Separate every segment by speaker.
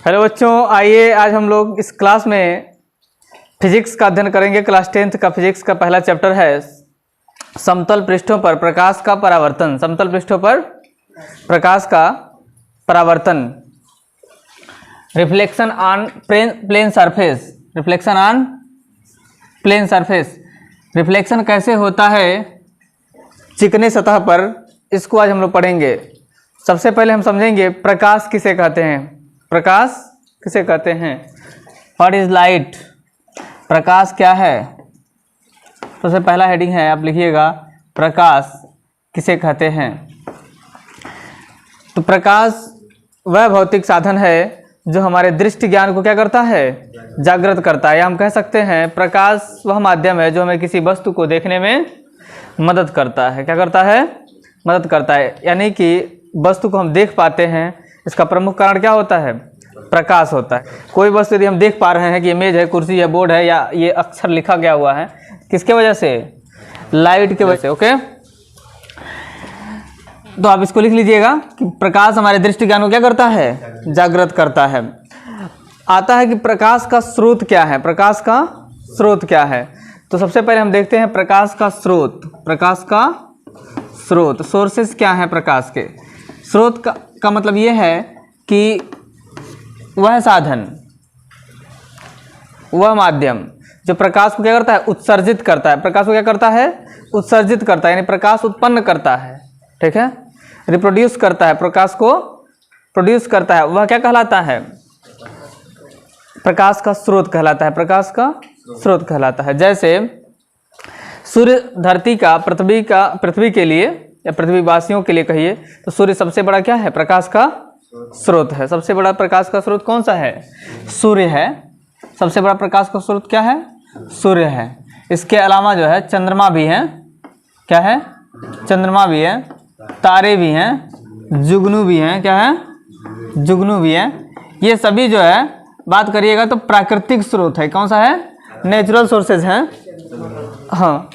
Speaker 1: Hello बच्चों, आइए आज हम लोग इस क्लास में फिजिक्स का अध्ययन करेंगे। क्लास 10th का फिजिक्स का पहला चैप्टर है समतल पृष्ठों पर प्रकाश का परावर्तन। समतल पृष्ठों पर प्रकाश का परावर्तन, reflection on plane surface. Reflection on plane surface, reflection कैसे होता है चिकने सतह पर, इसको आज हम लोग पढ़ेंगे। सबसे पहले हम समझेंगे प्रकाश किसे कहते हैं। प्रकाश किसे कहते हैं? What is light? प्रकाश क्या है? सबसे पहला हेडिंग है, आप लिखिएगा प्रकाश किसे कहते हैं। तो प्रकाश वह भौतिक साधन है जो हमारे दृष्टि ज्ञान को क्या करता है? जागृत करता है। या हम कह सकते हैं प्रकाश वह माध्यम है जो हमें किसी वस्तु को देखने में मदद करता है। क्या करता है? मदद करता है। यानी कि वस्तु को हम देख पाते हैं, इसका प्रमुख कारण क्या होता है? प्रकाश होता है। कोई वस्तु यदि हम देख पा रहे हैं कि मेज है, कुर्सी है, बोर्ड है, या ये अक्षर लिखा गया हुआ है, किसके वजह से? लाइट के वजह से। ओके, तो आप इसको लिख लीजिएगा कि प्रकाश हमारे दृष्टि ज्ञान को क्या करता है? जागृत करता है। आता है कि प्रकाश का स्रोत क्या है। प्रकाश का स्रोत क्या है? तो सबसे पहले हम देखते हैं प्रकाश का स्रोत। प्रकाश का स्रोत, सोर्सेस क्या है प्रकाश के? स्रोत का मतलब ये है कि वह साधन, वह माध्यम जो प्रकाश को क्या करता है? उत्सर्जित करता है। प्रकाश को क्या करता है? उत्सर्जित करता है, यानी प्रकाश उत्पन्न करता है। ठीक है, रिप्रोड्यूस करता है, प्रकाश को प्रोड्यूस करता है। वह क्या कहलाता है? प्रकाश का स्रोत कहलाता है। प्रकाश का स्रोत कहलाता है। जैसे सूर्य धरती का, पृथ्वी के लिए या पृथ्वीवासियों के लिए कहिए तो सूर्य सबसे बड़ा क्या है? प्रकाश का स्रोत है। सबसे बड़ा प्रकाश का स्रोत कौन सा है? सूर्य है। सबसे बड़ा प्रकाश का स्रोत क्या है? सूर्य है। इसके अलावा जो है चंद्रमा भी है। क्या है? चंद्रमा भी है, तारे भी हैं, जुगनू भी हैं। क्या है? जुगनू भी है। ये सभी जो है बात करिएगा तो प्राकृतिक स्रोत है। कौन सा है? नेचुरल सोर्सेज हैं। हाँ,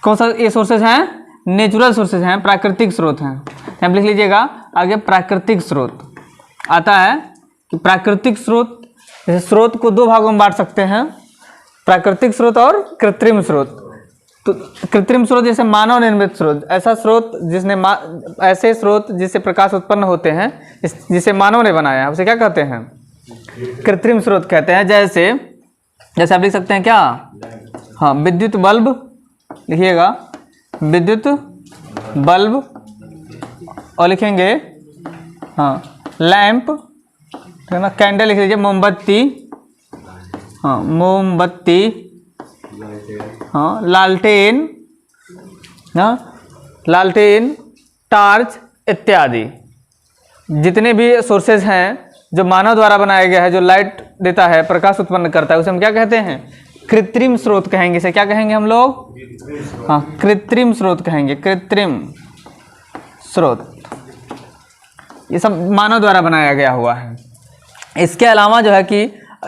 Speaker 1: कौन सा ये सोर्सेज हैं? नेचुरल सोर्सेज हैं, प्राकृतिक स्रोत हैं। आप लिख लीजिएगा आगे प्राकृतिक स्रोत। आता है कि प्राकृतिक स्रोत, जैसे स्रोत को दो भागों में बांट सकते हैं, प्राकृतिक स्रोत और कृत्रिम स्रोत। तो कृत्रिम स्रोत जैसे मानव निर्मित स्रोत, ऐसा स्रोत ऐसे स्रोत जिससे प्रकाश उत्पन्न होते हैं, जिसे मानव ने बनाया, उसे क्या कहते हैं? कृत्रिम स्रोत कहते हैं। जैसे आप लिख सकते हैं क्या? हाँ, विद्युत बल्ब लिखिएगा, विद्युत बल्ब, और लिखेंगे हाँ लैंप, है ना, कैंडल लिख लीजिए, मोमबत्ती, हाँ मोमबत्ती, हाँ लालटेन, हाँ लालटेन, टार्च इत्यादि। जितने भी सोर्सेज हैं जो मानव द्वारा बनाया गया है, जो लाइट देता है, प्रकाश उत्पन्न करता है, उसे हम क्या कहते हैं? कृत्रिम स्रोत कहेंगे। इसे क्या कहेंगे हम लोग? हाँ, कृत्रिम स्रोत कहेंगे। कृत्रिम स्रोत, ये सब मानव द्वारा बनाया गया हुआ है। इसके अलावा जो है कि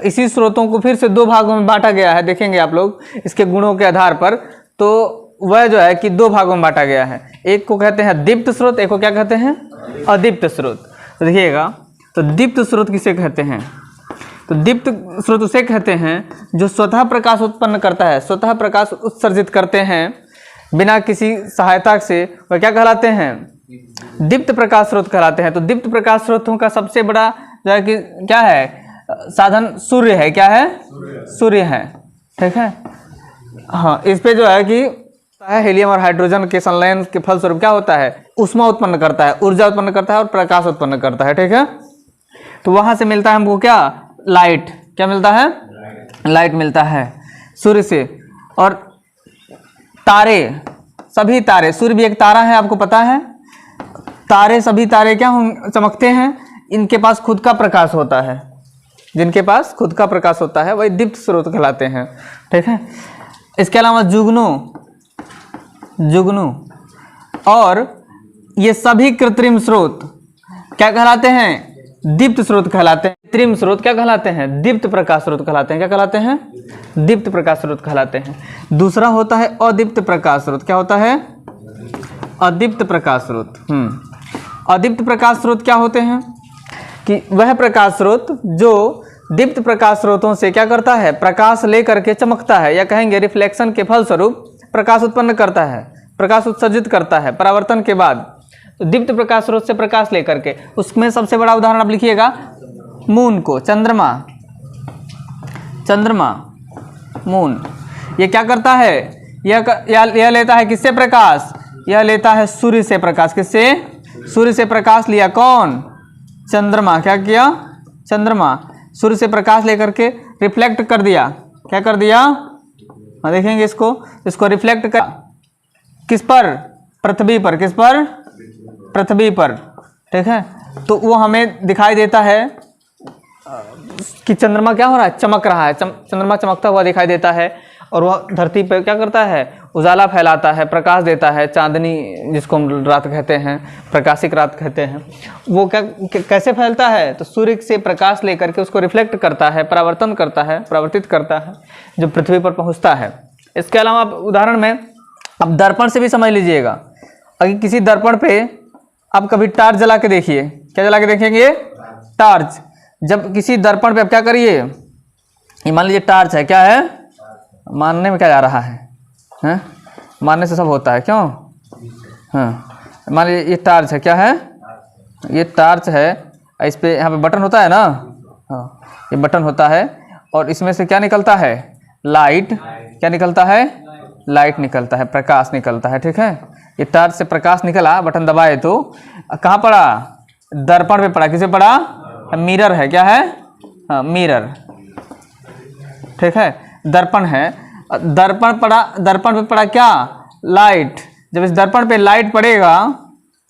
Speaker 1: इसी स्रोतों को फिर से दो भागों में बांटा गया है। देखेंगे आप लोग इसके गुणों के आधार पर, तो वह जो है कि दो भागों में बांटा गया है। एक को कहते हैं दीप्त स्रोत, एक को क्या कहते हैं? अदीप्त स्रोत। तो देखिएगा, तो दीप्त स्रोत किसे कहते हैं? तो दीप्त स्रोत उसे कहते हैं जो स्वतः प्रकाश उत्पन्न करता है, स्वतः प्रकाश उत्सर्जित करते हैं बिना किसी सहायता से। वह क्या कहलाते हैं? दीप्त प्रकाश स्रोत कहलाते हैं। तो दीप्त प्रकाश स्रोतों का सबसे बड़ा जो है कि क्या है? साधन सूर्य है। क्या है? सूर्य है। ठीक है, हाँ, इस पे जो है कि हीलियम और हाइड्रोजन के संलयन के फलस्वरूप क्या होता है? ऊष्मा उत्पन्न करता है, ऊर्जा उत्पन्न करता है और प्रकाश उत्पन्न करता है। ठीक है, तो वहां से मिलता है हमको क्या? लाइट। क्या मिलता है? लाइट मिलता है सूर्य से। और तारे, सभी तारे, सूर्य भी एक तारा है, आपको पता है। तारे, सभी तारे क्या चमकते हैं? इनके पास खुद का प्रकाश होता है। जिनके पास खुद का प्रकाश होता है वही दीप्त स्रोत कहलाते हैं। ठीक है, इसके अलावा जुगनू और ये सभी कृत्रिम स्रोत क्या कहलाते हैं? दीप्त स्रोत कहलाते हैं। कृत्रिम स्रोत क्या कहलाते हैं? दीप्त प्रकाश स्रोत कहलाते हैं। क्या कहलाते हैं? दीप्त प्रकाश स्रोत कहलाते हैं। दूसरा होता है अदीप्त प्रकाश स्रोत। क्या होता है? अदीप्त प्रकाश स्रोत। अदीप्त प्रकाश स्रोत क्या होते हैं कि वह प्रकाश स्रोत जो दीप्त प्रकाश स्रोतों से क्या करता है, प्रकाश लेकर के चमकता है, या कहेंगे रिफ्लेक्शन के फलस्वरूप प्रकाश उत्पन्न करता है, प्रकाश उत्सर्जित करता है परावर्तन के बाद। तो दीप्त प्रकाश स्रोत से प्रकाश लेकर के, उसमें सबसे बड़ा उदाहरण आप लिखिएगा मून को, चंद्रमा, चंद्रमा, मून। ये क्या करता है, यह लेता है किससे प्रकाश, यह लेता है सूर्य से प्रकाश। किससे, सूर्य से प्रकाश लिया कौन, चंद्रमा। क्या किया, चंद्रमा सूर्य से प्रकाश लेकर के रिफ्लेक्ट कर दिया। क्या कर दिया, देखेंगे इसको रिफ्लेक्ट कर किस पर, पृथ्वी पर। किस पर, पृथ्वी पर। ठीक है, तो वो हमें दिखाई देता है कि चंद्रमा क्या हो रहा है, चमक रहा है, चंद्रमा चमकता हुआ दिखाई देता है, और वह धरती पर क्या करता है, उजाला फैलाता है, प्रकाश देता है, चांदनी जिसको हम रात कहते हैं, प्रकाशिक रात कहते हैं। वो कैसे फैलता है, तो सूर्य से प्रकाश लेकर के उसको रिफ्लेक्ट करता है, परावर्तन करता है, परावर्तित करता है, जो पृथ्वी पर पहुंचता है। इसके अलावा आप उदाहरण में अब दर्पण से भी समझ लीजिएगा। अगर किसी दर्पण पे आप कभी टार्च जला के देखिए, क्या जला के देखेंगे, टार्च। जब किसी दर्पण पे आप क्या करिए, ये मान लीजिए टार्च है, क्या है, मानने में क्या जा रहा है, हैं? मानने से सब होता है, क्यों, हाँ, मान लीजिए ये टार्च है, क्या है, ये टार्च है, इस पे यहाँ पे बटन होता है ना, हाँ, ये बटन होता है, और इसमें से क्या निकलता है, लाइट। क्या निकलता है, लाइट निकलता है, प्रकाश निकलता है। ठीक है, ये टार्च से प्रकाश निकला, बटन दबाए तो कहाँ पड़ा, दर्पण पे पड़ा। किसे पड़ा, मिरर है, क्या है, हाँ, मिरर। ठीक है, दर्पण है, दर्पण पड़ा, दर्पण पे पड़ा क्या, लाइट। जब इस दर्पण पे लाइट पड़ेगा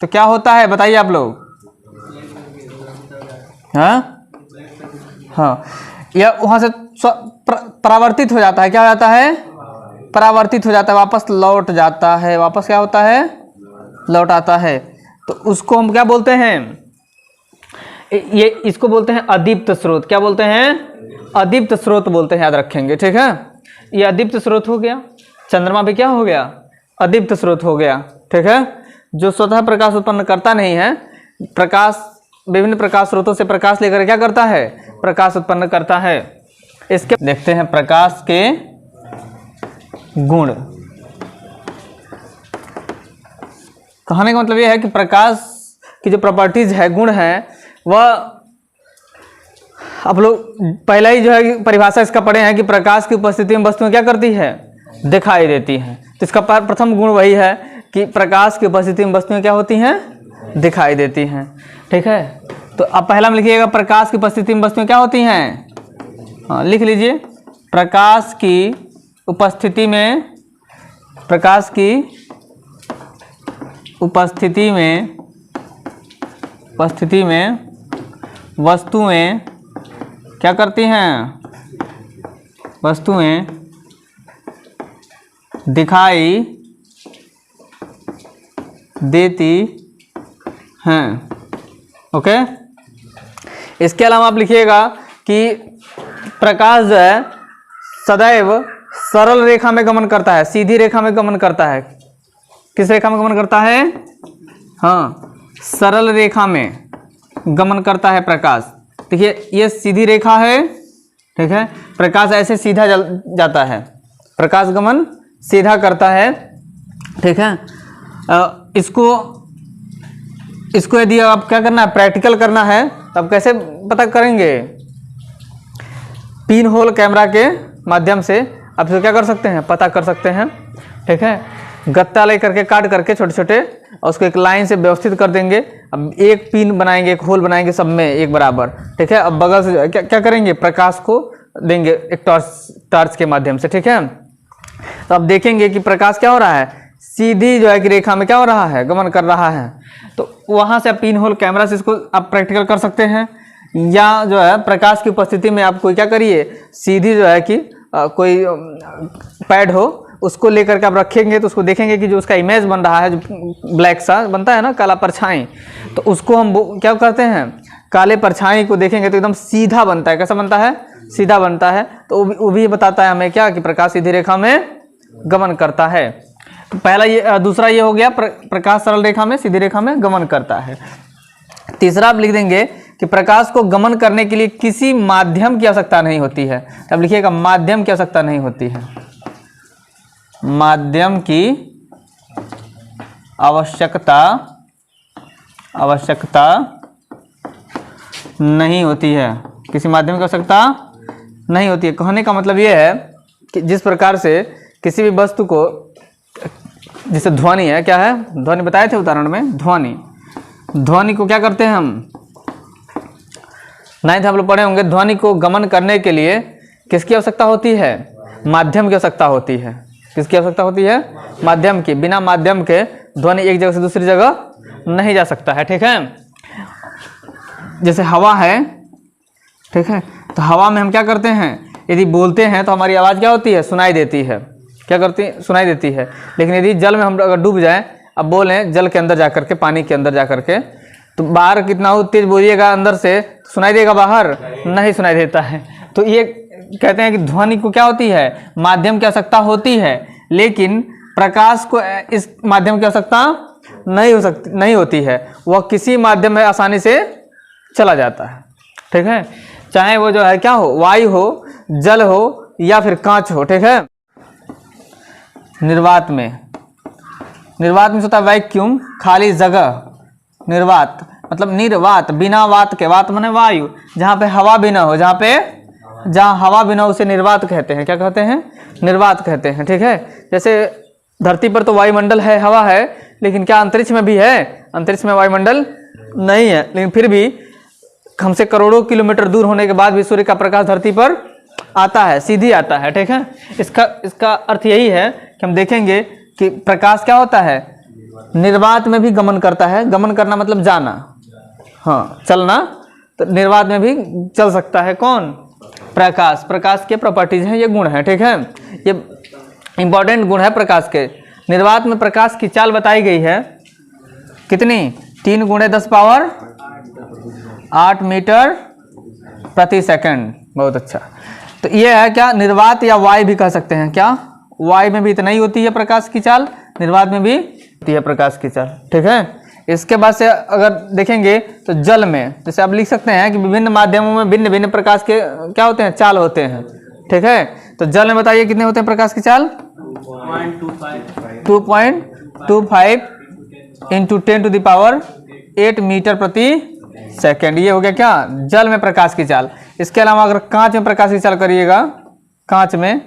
Speaker 1: तो क्या होता है, बताइए आप लोग, हाँ, यह वहां से परावर्तित हो जाता है। क्या हो जाता है, परावर्तित हो जाता है, वापस लौट जाता है, वापस क्या होता है, लौट आता है। तो उसको हम क्या बोलते हैं, ये इसको बोलते हैं अदीप्त स्रोत। क्या बोलते हैं, अदीप्त स्रोत बोलते हैं, याद रखेंगे। ठीक है, ये अदीप्त स्रोत हो गया। चंद्रमा भी क्या हो गया, अदीप्त स्रोत हो गया। ठीक है, जो स्वतः प्रकाश उत्पन्न करता नहीं है, प्रकाश विभिन्न प्रकाश स्रोतों से प्रकाश लेकर क्या करता है, प्रकाश उत्पन्न करता है। इसके देखते हैं प्रकाश के गुण। कहने का मतलब यह है कि प्रकाश की जो प्रॉपर्टीज है, गुण है, वह आप लोग पहले ही जो है परिभाषा इसका पढ़े हैं कि प्रकाश की उपस्थिति में वस्तुएं क्या करती है, दिखाई देती हैं। तो इसका प्रथम गुण वही है कि प्रकाश की उपस्थिति में वस्तुएं क्या होती हैं, दिखाई देती हैं। ठीक है, तो अब पहला में लिखिएगा, प्रकाश की उपस्थिति में वस्तुएं क्या होती हैं, हाँ लिख लीजिए, प्रकाश की उपस्थिति में, प्रकाश की उपस्थिति में वस्तुएं क्या करती हैं, वस्तुएं दिखाई देती हैं। ओके, इसके अलावा आप लिखिएगा कि प्रकाश जो है सदैव सरल रेखा में गमन करता है, सीधी रेखा में गमन करता है। किस रेखा में गमन करता है, हाँ, सरल रेखा में गमन करता है प्रकाश। देखिए ये सीधी रेखा है, ठीक है, प्रकाश ऐसे सीधा जाता है, प्रकाश गमन सीधा करता है। ठीक है, इसको यदि आप क्या करना है, प्रैक्टिकल करना है, तब कैसे पता करेंगे, पिन होल कैमरा के माध्यम से आप इसको क्या कर सकते हैं, पता कर सकते हैं। ठीक है, गत्ता लेकर के काट करके छोटे छोटे, और उसको एक लाइन से व्यवस्थित कर देंगे। अब एक पिन बनाएंगे, एक होल बनाएंगे, सब में एक बराबर। ठीक है, अब बगल से क्या करेंगे, प्रकाश को देंगे एक टॉर्च के माध्यम से। ठीक है, तो अब देखेंगे कि प्रकाश क्या हो रहा है, सीधी जो है कि रेखा में क्या हो रहा है, गमन कर रहा है। तो वहां से आप पिन होल कैमरा से इसको आप प्रैक्टिकल कर सकते हैं, या जो है प्रकाश की उपस्थिति में आप कोई क्या करिए, सीधी जो है कि कोई पैड हो, उसको लेकर के आप रखेंगे, तो उसको देखेंगे कि जो उसका इमेज बन रहा है, जो ब्लैक सा बनता है ना, काला परछाई, तो उसको हम क्या करते हैं, काले परछाई को देखेंगे तो एकदम सीधा बनता है। कैसा बनता है, सीधा बनता है। तो वो भी बताता है हमें क्या, कि प्रकाश सीधी रेखा में गमन करता है। तो पहला ये, दूसरा ये हो गया, प्रकाश सरल रेखा में, सीधी रेखा में गमन करता है। तीसरा आप लिख देंगे कि प्रकाश को गमन करने के लिए किसी माध्यम की आवश्यकता नहीं होती है। अब लिखिएगा माध्यम की आवश्यकता नहीं होती है, माध्यम की आवश्यकता नहीं होती है, किसी माध्यम की आवश्यकता नहीं होती है। कहने का मतलब ये है कि जिस प्रकार से किसी भी वस्तु को, जैसे ध्वनि है, क्या है ध्वनि बताए थे उदाहरण में, ध्वनि को क्या करते हैं हम, 9th आप लोग पढ़े होंगे, ध्वनि को गमन करने के लिए किसकी आवश्यकता होती है, माध्यम की आवश्यकता होती है। किसकी आवश्यकता होती है, माध्यम की। बिना माध्यम के ध्वनि एक जगह से दूसरी जगह नहीं जा सकता है, ठीक है। जैसे हवा है, ठीक है, तो हवा में हम क्या करते हैं, यदि बोलते हैं तो हमारी आवाज़ क्या होती है, सुनाई देती है, क्या करती है, सुनाई देती है। लेकिन यदि जल में हम अगर डूब जाएं, अब बोलें जल के अंदर जा करके, पानी के अंदर जा करके, तो बाहर कितना हो तेज बोलिएगा, अंदर से सुनाई देगा, बाहर नहीं सुनाई देता है। तो ये कहते हैं कि ध्वनि को क्या होती है, माध्यम की आवश्यकता होती है, लेकिन प्रकाश को इस माध्यम की आवश्यकता नहीं होती है। वह किसी माध्यम में आसानी से चला जाता है, ठीक है, चाहे वो जो है क्या हो, वायु हो, जल हो या फिर कांच हो, ठीक है। निर्वात में होता है वैक्यूम, खाली जगह। निर्वात मतलब निर्वात, बिना वात के, वात माने वायु, जहाँ पे हवा भी ना हो, जहाँ हवा भी ना हो उसे निर्वात कहते हैं। क्या कहते हैं, निर्वात कहते हैं, ठीक है। जैसे धरती पर तो वायुमंडल है, हवा है, लेकिन क्या अंतरिक्ष में भी है, अंतरिक्ष में वायुमंडल नहीं है, लेकिन फिर भी हमसे करोड़ों किलोमीटर दूर होने के बाद भी सूर्य का प्रकाश धरती पर आता है, सीधी आता है, ठीक है। इसका अर्थ यही है कि हम देखेंगे कि प्रकाश क्या होता है, निर्वात में भी गमन करता है। गमन करना मतलब जाना, हाँ, चलना, तो निर्वात में भी चल सकता है कौन, प्रकाश के प्रॉपर्टीज हैं, ये गुण है, ठीक है। ये इंपॉर्टेंट गुण है प्रकाश के। निर्वात में प्रकाश की चाल बताई गई है कितनी, 3 × 10⁸ मीटर प्रति सेकंड। बहुत अच्छा। तो ये है क्या, निर्वात या वायु भी कह सकते हैं। क्या, वायु में भी इतना ही होती है प्रकाश की चाल, निर्वात में भी होती है प्रकाश की चाल, ठीक है। इसके बाद से अगर देखेंगे तो जल में, जैसे आप लिख सकते हैं कि विभिन्न माध्यमों में भिन्न भिन्न प्रकाश के क्या होते हैं, चाल होते हैं, ठीक है। तो जल में बताइए कितने होते हैं प्रकाश की चाल, 2.25 × 10⁸ मीटर प्रति सेकंड। ये हो गया क्या, जल में प्रकाश की चाल। इसके अलावा अगर कांच में प्रकाश की चाल करिएगा, कांच में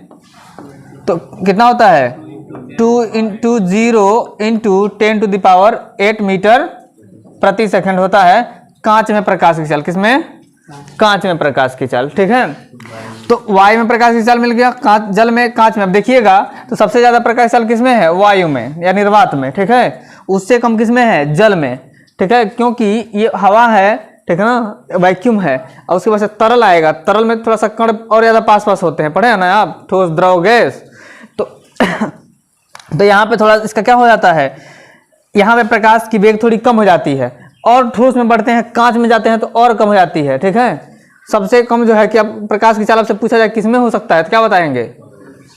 Speaker 1: तो कितना होता है, 2 × 0 × 10⁸ मीटर प्रति सेकंड होता है कांच में प्रकाश की चाल। किसमें, कांच में प्रकाश की चाल, ठीक है। तो वायु में प्रकाश की चाल मिल गया, कांच, जल में, कांच में। अब देखिएगा तो सबसे ज्यादा प्रकाश चाल किसमें है, वायु में या निर्वात में, ठीक है। उससे कम किसमें है, जल में, ठीक है, क्योंकि ये हवा है, ठीक है ना, वैक्यूम है, और उसके बाद से तरल आएगा। तरल में थोड़ा सा कण और ज्यादा पास होते हैं, पढ़े हैं ना आप, ठोस, द्रव, गैस। तो यहाँ पे थोड़ा इसका क्या हो जाता है, यहाँ पे प्रकाश की वेग थोड़ी कम हो जाती है, और ठोस में बढ़ते हैं, कांच में जाते हैं तो और कम हो जाती है, ठीक है। सबसे कम जो है कि अब प्रकाश की चाल आपसे पूछा जाए किसमें हो सकता है तो क्या बताएंगे,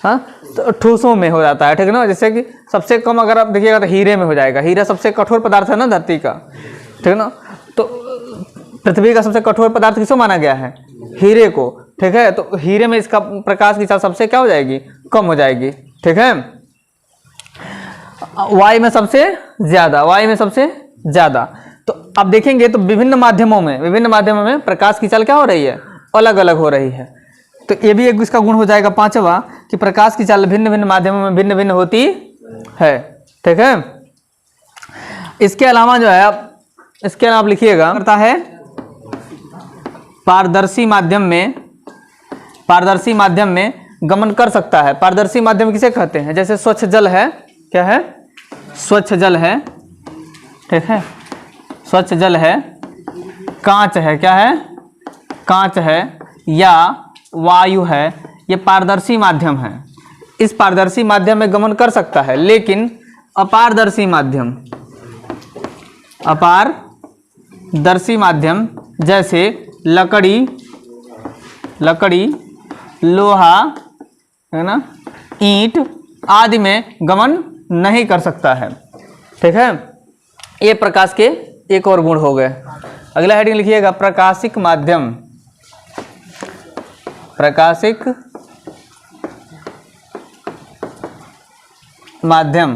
Speaker 1: हाँ, तो ठोसों में हो जाता है, ठीक है ना। जैसे कि सबसे कम अगर आप देखिएगा तो हीरे में हो जाएगा। हीरा सबसे कठोर पदार्थ है ना धरती का, ठीक है ना। तो पृथ्वी का सबसे कठोर पदार्थ किसको माना गया है, हीरे को, ठीक है। तो हीरे में इसका प्रकाश की चाल सबसे क्या हो जाएगी, कम हो जाएगी, ठीक है। वायु में सबसे ज्यादा। तो अब देखेंगे तो विभिन्न माध्यमों में प्रकाश की चाल क्या हो रही है, अलग अलग हो रही है। तो ये भी एक इसका गुण हो जाएगा 5वां, कि प्रकाश की चाल भिन्न भिन्न माध्यमों में भिन्न भिन्न होती है, ठीक है। इसके अलावा जो है, इसके अलावा आप लिखिएगा, करता है पारदर्शी माध्यम में गमन कर सकता है। पारदर्शी माध्यम किसे कहते हैं, जैसे स्वच्छ जल है, क्या है, स्वच्छ जल है, ठीक है, स्वच्छ जल है, कांच है, क्या है, कांच है, या वायु है, ये पारदर्शी माध्यम है। इस पारदर्शी माध्यम में गमन कर सकता है, लेकिन अपारदर्शी माध्यम जैसे लकड़ी, लोहा, है ना, ईंट आदि में गमन नहीं कर सकता है, ठीक है। ये प्रकाश के एक और गुण हो गए। अगला हेडिंग लिखिएगा प्रकाशिक माध्यम। प्रकाशिक माध्यम,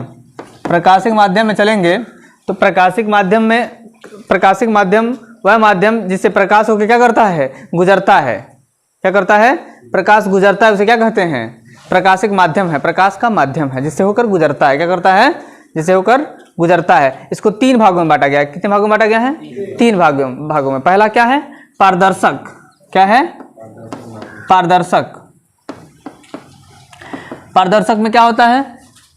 Speaker 1: प्रकाशिक माध्यम में चलेंगे तो प्रकाशिक माध्यम वह माध्यम जिससे प्रकाश होकर क्या करता है, गुजरता है। क्या करता है, प्रकाश गुजरता है, उसे क्या कहते हैं, प्रकाशिक माध्यम है। प्रकाश का माध्यम है जिससे होकर गुजरता है। क्या करता है, जिससे होकर गुजरता है। इसको 3 भागों में बांटा गया है। कितने भागों में बांटा गया है, 3 भागों में। पहला क्या है, पारदर्शक। क्या है, पारदर्शक। पारदर्शक में क्या होता है,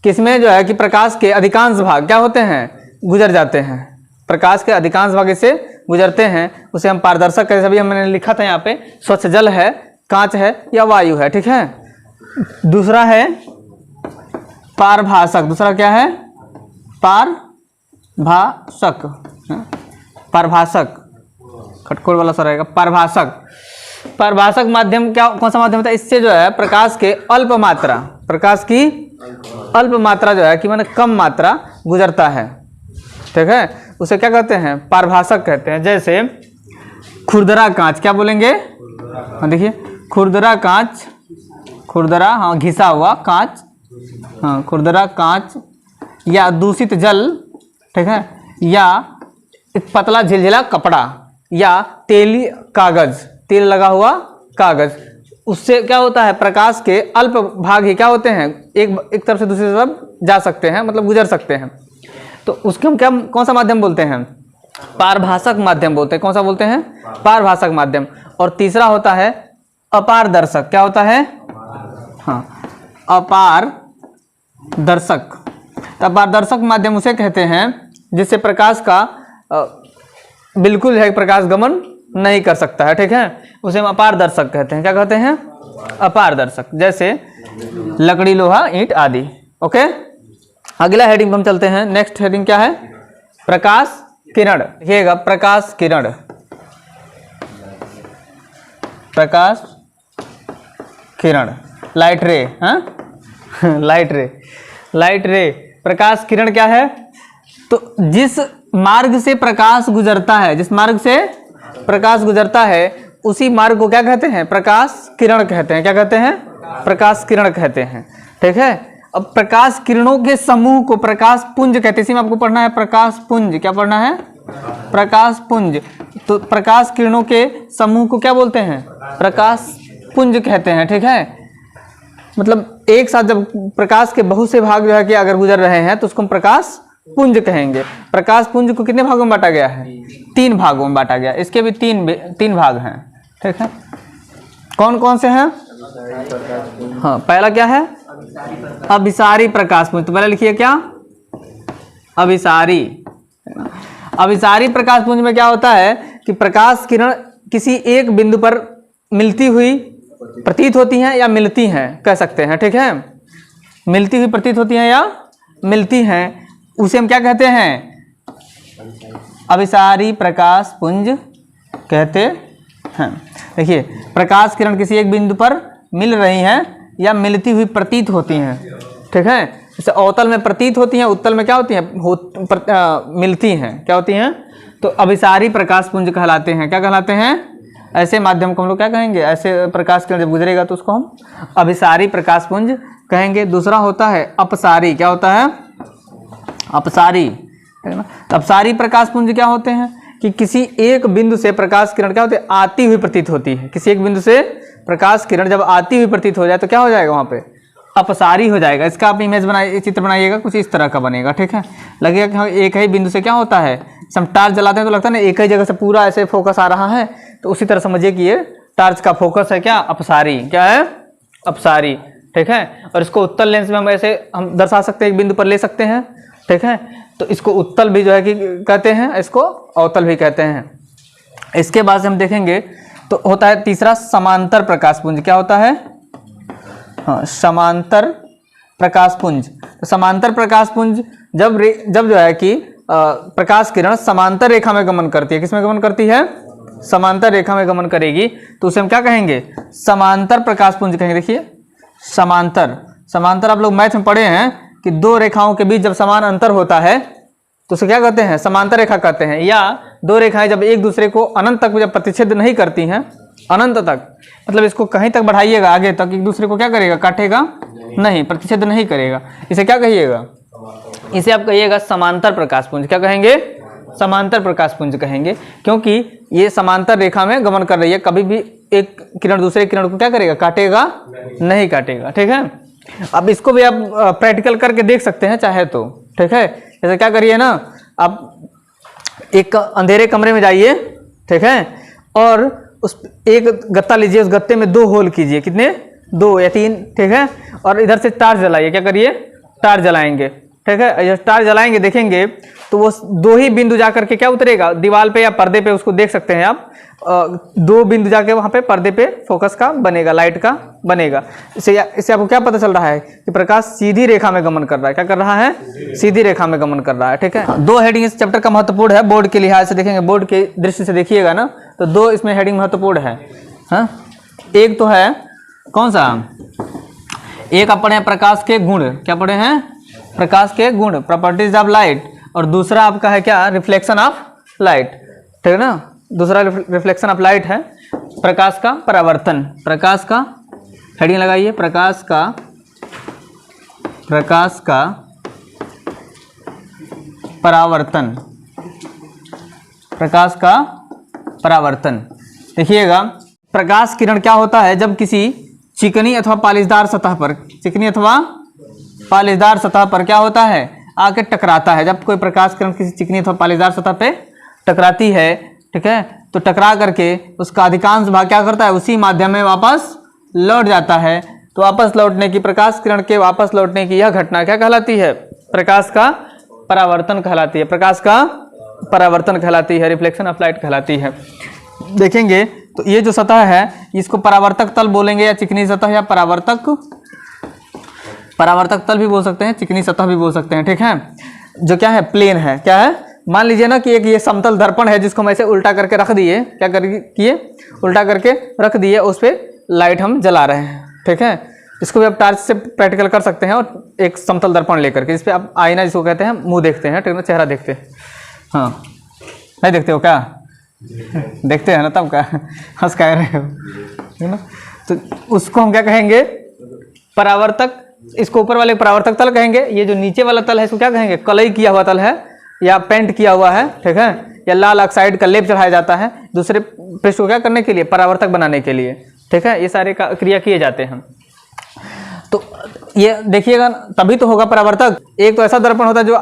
Speaker 1: किसमें जो है कि प्रकाश के अधिकांश भाग क्या होते हैं, गुजर जाते हैं। प्रकाश के अधिकांश भाग इससे गुजरते हैं, उसे हम पारदर्शक कहते हैं। अभी हमने लिखा था यहाँ पे, स्वच्छ जल है, कांच है या वायु है। ठीक है। दूसरा है पारभाषक। दूसरा क्या है, पारभाषक। पारभाषक खटकोड़ वाला सा रहेगा, पारभाषक। पारभाषक माध्यम क्या, कौन सा माध्यम होता है, इससे जो है प्रकाश के अल्प मात्रा, प्रकाश की अल्प मात्रा जो है कि माने कम मात्रा गुजरता है। ठीक है, उसे क्या कहते हैं, पारभाषक कहते हैं। जैसे खुरदरा कांच, क्या बोलेंगे, हाँ देखिए, खुरदरा कांच, खुरदरा, हाँ घिसा हुआ कांच, हाँ खुरदरा कांच, या दूषित जल। ठीक है, या एक पतला झिलझिला कपड़ा, या तेली कागज, तेल लगा हुआ कागज। उससे क्या होता है, प्रकाश के अल्प भाग ही क्या होते हैं, एक तरफ से दूसरी तरफ जा सकते हैं, मतलब गुजर सकते हैं। तो उसके हम क्या, कौन सा माध्यम बोलते हैं, पारभाषक माध्यम बोलते हैं। कौन सा बोलते हैं, पारभाषक माध्यम। और तीसरा होता है अपारदर्शक। क्या होता है, हाँ अपारदर्शक। अपारदर्शक माध्यम उसे कहते हैं जिससे प्रकाश का बिल्कुल है प्रकाश गमन नहीं कर सकता है। ठीक है, उसे हम अपारदर्शक कहते हैं। क्या कहते हैं, अपारदर्शक। जैसे लकड़ी, लोहा, ईंट आदि। ओके, अगला हेडिंग पर हम चलते हैं। नेक्स्ट हेडिंग क्या है, प्रकाश किरण। देखिएगा, प्रकाश किरण, प्रकाश किरण, लाइट रे। हाँ लाइट रे, लाइट रे। प्रकाश किरण क्या है, तो जिस मार्ग से प्रकाश गुजरता है, जिस मार्ग से प्रकाश गुजरता है उसी मार्ग को क्या कहते हैं, प्रकाश किरण कहते हैं। क्या कहते हैं, प्रकाश किरण कहते हैं। ठीक है, अब प्रकाश किरणों के समूह को प्रकाश पुंज कहते हैं। इसी में आपको पढ़ना है प्रकाश पुंज। क्या पढ़ना है, प्रकाश पुंज। तो प्रकाश किरणों के समूह को क्या बोलते हैं, प्रकाश पुंज कहते हैं। ठीक है, मतलब एक साथ जब प्रकाश के बहुत से भाग जो है कि अगर गुजर रहे हैं तो उसको हम प्रकाश पुंज कहेंगे। प्रकाश पुंज को कितने भागों में बांटा गया है, 3 भागों में बांटा गया। इसके भी 3 भाग हैं। ठीक है, कौन कौन से हैं, हाँ पहला क्या है, अभिसारी प्रकाश पुंज। तो पहले लिखिए क्या, अभिसारी। अभिसारी प्रकाश पुंज में क्या होता है कि प्रकाश किरण किसी एक बिंदु पर मिलती हुई प्रतीत होती हैं या मिलती हैं, कह सकते हैं। ठीक है, मिलती हुई प्रतीत होती हैं या मिलती हैं, उसे हम क्या कहते हैं, अभिसारी प्रकाश पुंज कहते हैं। देखिए, प्रकाश किरण किसी एक बिंदु पर मिल रही हैं या मिलती हुई प्रतीत होती हैं। ठीक है, जैसे अवतल में प्रतीत होती हैं, उत्तल में क्या होती हैं, मिलती हैं। क्या होती हैं, तो अभिसारी प्रकाश पुंज कहलाते हैं। क्या कहलाते हैं, ऐसे माध्यम को हम लोग क्या कहेंगे, ऐसे प्रकाश किरण जब गुजरेगा तो उसको हम अभिसारी प्रकाश पुंज कहेंगे। दूसरा होता है अपसारी। क्या होता है, अपसारी। है ना, अपसारी प्रकाश पुंज क्या होते हैं कि किसी एक बिंदु से प्रकाश किरण क्या होती है, आती हुई प्रतीत होती है। किसी एक बिंदु से प्रकाश किरण जब आती हुई प्रतीत हो जाए तो क्या हो जाएगा, वहाँ पे अपसारी हो जाएगा। इसका आप इमेज बनाइए, चित्र बनाइएगा, कुछ इस तरह का बनेगा। ठीक है, लगेगा कि एक ही बिंदु से क्या होता है, हम टार्च जलाते हैं तो लगता है ना एक ही जगह से पूरा ऐसे फोकस आ रहा है, तो उसी तरह समझिए कि ये टार्च का फोकस है क्या, अपसारी। क्या है, अपसारी। ठीक है, और इसको उत्तल लेंस में हम ऐसे हम दर्शा सकते हैं, एक बिंदु पर ले सकते हैं। ठीक है, तो इसको उत्तल भी जो है कि कहते हैं, इसको अवतल भी कहते हैं। इसके बाद से हम देखेंगे तो होता है तीसरा समांतर प्रकाश पुंज। क्या होता है, हाँ समांतर प्रकाश पुंज। तो समांतर प्रकाश पुंज जब जो है कि प्रकाश किरण समांतर रेखा में गमन करती है। किसमें गमन करती है, समांतर रेखा में गमन करेगी तो उसे हम क्या कहेंगे, समांतर प्रकाश पुंज कहेंगे। देखिए, समांतर, समांतर आप लोग मैथ में पढ़े हैं कि 2 रेखाओं के बीच जब समान अंतर होता है तो उसे क्या कहते हैं, समांतर रेखा कहते हैं। या दो रेखाएं जब एक दूसरे को अनंत तक जब प्रतिच्छेद नहीं करती हैं, अनंत तक मतलब इसको कहीं तक बढ़ाइएगा आगे तक, एक दूसरे को क्या करेगा, काटेगा नहीं, प्रतिच्छेद नहीं करेगा, इसे क्या कहिएगा, इसे आप कहिएगा समांतर प्रकाशपुंज। क्या कहेंगे, समांतर प्रकाशपुंज कहेंगे, क्योंकि ये समांतर रेखा में गमन कर रही है, कभी भी एक किरण दूसरे किरण को क्या करेगा, काटेगा नहीं काटेगा। ठीक है, अब इसको भी आप प्रैक्टिकल करके देख सकते हैं चाहे तो। ठीक है, जैसे क्या करिए ना, आप एक अंधेरे कमरे में जाइए, ठीक है, और उस एक गत्ता लीजिए, उस गत्ते में 2 होल कीजिए, कितने, 2 या 3, ठीक है, और इधर से टार्च जलाइए। क्या करिए, टार्च जलाएंगे, ठीक है, जब टार्च जलाएंगे देखेंगे तो वो 2 ही बिंदु जा करके क्या उतरेगा, दीवार पे या पर्दे पे, उसको देख सकते हैं आप, 2 बिंदु जाके वहाँ पे पर्दे पे फोकस का बनेगा, लाइट का बनेगा। इससे आपको क्या पता चल रहा है कि प्रकाश सीधी रेखा में गमन कर रहा है। क्या कर रहा है, सीधी रेखा में गमन कर रहा है। ठीक है, 2 हेडिंग इस चैप्टर का महत्वपूर्ण है, बोर्ड के लिहाज से देखेंगे, बोर्ड के दृष्टि से देखिएगा ना, तो 2 इसमें हेडिंग महत्वपूर्ण है। हाँ, एक तो है कौन सा, एक आप पढ़े हैं प्रकाश के गुण, क्या पढ़े हैं, प्रकाश के गुण, प्रॉपर्टीज ऑफ लाइट, और दूसरा आपका है क्या, रिफ्लेक्शन ऑफ लाइट। ठीक है ना, दूसरा रिफ्लेक्शन ऑफ लाइट है, प्रकाश का परावर्तन, प्रकाश का हेडिंग लगाइए, प्रकाश का परावर्तन, प्रकाश का परावर्तन। देखिएगा, प्रकाश किरण क्या होता है, जब किसी चिकनी अथवा पालिशदार सतह पर, चिकनी अथवा पालिशदार सतह पर क्या होता है, आके टकराता है। जब कोई प्रकाश किरण किसी चिकनी अथवा पालिशदार सतह पे टकराती है, ठीक है, तो टकरा करके उसका अधिकांश भाग क्या करता है, उसी माध्यम में वापस लौट जाता है। तो वापस लौटने की, प्रकाश किरण के वापस लौटने की यह घटना क्या कहलाती है, प्रकाश का परावर्तन कहलाती है, प्रकाश का परावर्तन कहलाती है, रिफ्लेक्शन ऑफ लाइट कहलाती है। देखेंगे तो ये जो सतह है इसको परावर्तक तल बोलेंगे, या चिकनी सतह, या परावर्तक तल भी बोल सकते हैं, चिकनी सतह भी बोल सकते हैं। ठीक है, जो क्या है, प्लेन है। क्या है, मान लीजिए ना कि एक ये समतल दर्पण है जिसको हम ऐसे उल्टा करके रख दिए, क्या किए, उल्टा करके रख दिए, उस पर लाइट हम जला रहे हैं। ठीक है, इसको भी आप टार्च से प्रैक्टिकल कर सकते हैं, और एक समतल दर्पण लेकर के, जिस पे आप आईना जिसको कहते हैं, मुंह देखते हैं, ठीक है, चेहरा देखते हैं। हाँ, नहीं देखते हो क्या, देखते हैं ना, तब क्या हंस कह रहे हो, है ना। तो उसको हम क्या कहेंगे, परावर्तक, इसको ऊपर वाले परावर्तक तल कहेंगे। ये जो नीचे वाला तल है इसको क्या कहेंगे, कलई किया हुआ तल है, या पेंट किया हुआ है, ठीक है, या लाल ऑक्साइड का लेप चढ़ाया जाता है दूसरे पृष्ठ को क्या करने के लिए, परावर्तक बनाने के लिए। ठीक है, ये सारे क्रिया किए जाते हैं। तो ये देखिएगा, तभी तो होगा परावर्तक। एक तो ऐसा दर्पण होता है जो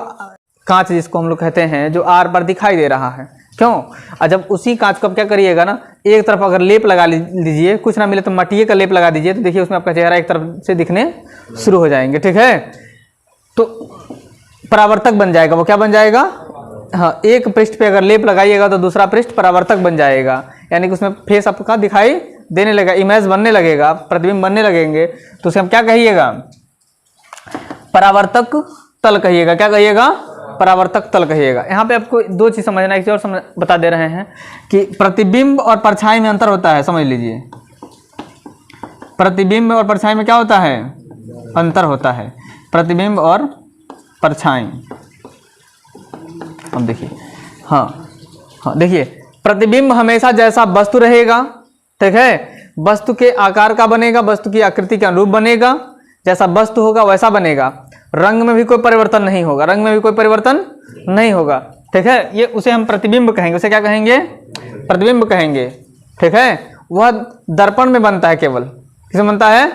Speaker 1: कांच जिसको हम लोग कहते हैं, जो आर पार दिखाई दे रहा है, क्यों, और जब उसी कांच को आप क्या करिएगा ना, एक तरफ अगर लेप लगा लीजिए, कुछ ना मिले तो मटिए का लेप लगा दीजिए, तो देखिए उसमें आपका चेहरा एक तरफ से दिखने शुरू हो जाएंगे। ठीक है, तो परावर्तक बन जाएगा, वो क्या बन जाएगा, हाँ, एक पृष्ठ पे अगर लेप लगाइएगा तो दूसरा पृष्ठ परावर्तक बन जाएगा, यानी कि उसमें फेस आपका दिखाई देने लगेगा, इमेज बनने लगेगा, प्रतिबिंब बनने लगेंगे, तो उसे हम क्या कहिएगा, परावर्तक तल कहिएगा। क्या कहिएगा, परावर्तक तल कहिएगा। यहाँ पे आपको 2 चीज समझना है, और बता दे रहे हैं कि प्रतिबिंब और परछाई में अंतर होता है, समझ लीजिए। प्रतिबिंब और परछाई में क्या होता है, अंतर होता है, प्रतिबिंब और परछाई। अब देखिए, हाँ, देखिए, प्रतिबिंब हमेशा जैसा वस्तु रहेगा, ठीक है, वस्तु के आकार का बनेगा, वस्तु की आकृति के अनुरूप बनेगा, जैसा वस्तु होगा वैसा बनेगा, रंग में भी कोई परिवर्तन नहीं होगा, रंग में भी कोई परिवर्तन नहीं होगा। ठीक है, ये उसे हम प्रतिबिंब कहेंगे, उसे क्या कहेंगे, प्रतिबिंब कहेंगे। ठीक है, वह दर्पण में बनता है, केवल किसमें बनता है,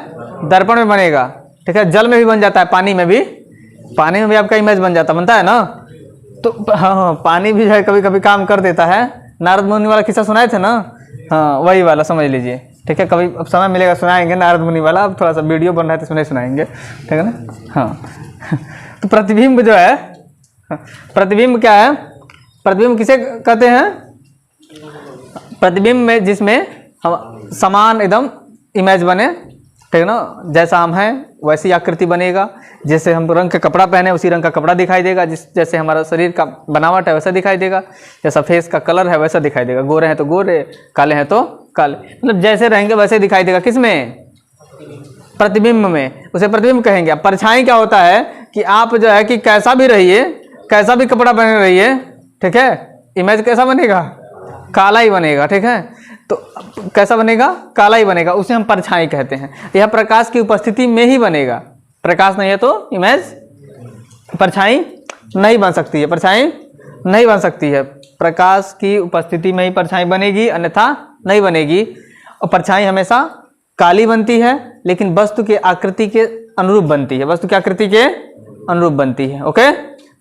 Speaker 1: दर्पण में बनेगा। ठीक है, जल में भी बन जाता है, पानी में भी आपका इमेज बनता है ना। तो हाँ, पानी भी जो है कभी कभी काम कर देता है। नारद मुनि वाला किस्सा सुनाए थे ना, हाँ, वही वाला समझ लीजिए। ठीक है, कभी अब समय मिलेगा सुनाएंगे नारद मुनि वाला, अब थोड़ा सा वीडियो बन रहा है तो सुने सुनाएंगे, ठीक है ना। हाँ तो प्रतिबिंब जो है, प्रतिबिंब क्या है, प्रतिबिंब किसे कहते हैं, प्रतिबिंब में जिसमें हम समान एकदम इमेज बने, ठीक है ना, जैसा हम हैं वैसी आकृति बनेगा, जैसे हम रंग का कपड़ा पहने उसी रंग का कपड़ा दिखाई देगा, जैसे हमारा शरीर का बनावट है वैसा दिखाई देगा, जैसा फेस का कलर है वैसा दिखाई देगा, गोरे हैं तो गोरे, काले हैं तो काले, मतलब जैसे रहेंगे वैसे दिखाई देगा। किसमें, प्रतिबिंब में, उसे प्रतिबिंब कहेंगे। अब परछाई क्या होता है कि आप जो है कि कैसा भी रहिए, कैसा भी कपड़ा पहने रहिए, ठीक है, इमेज कैसा बनेगा, काला ही बनेगा। ठीक है, तो कैसा बनेगा, काला ही बनेगा, उसे हम परछाई कहते हैं। यह प्रकाश की उपस्थिति में ही बनेगा, प्रकाश नहीं है तो इमेज परछाई नहीं बन सकती है, परछाई नहीं बन सकती है। प्रकाश की उपस्थिति में ही परछाई बनेगी, अन्यथा नहीं बनेगी। और परछाई हमेशा काली बनती है, लेकिन वस्तु के आकृति के अनुरूप बनती है, वस्तु की आकृति के अनुरूप बनती है। ओके,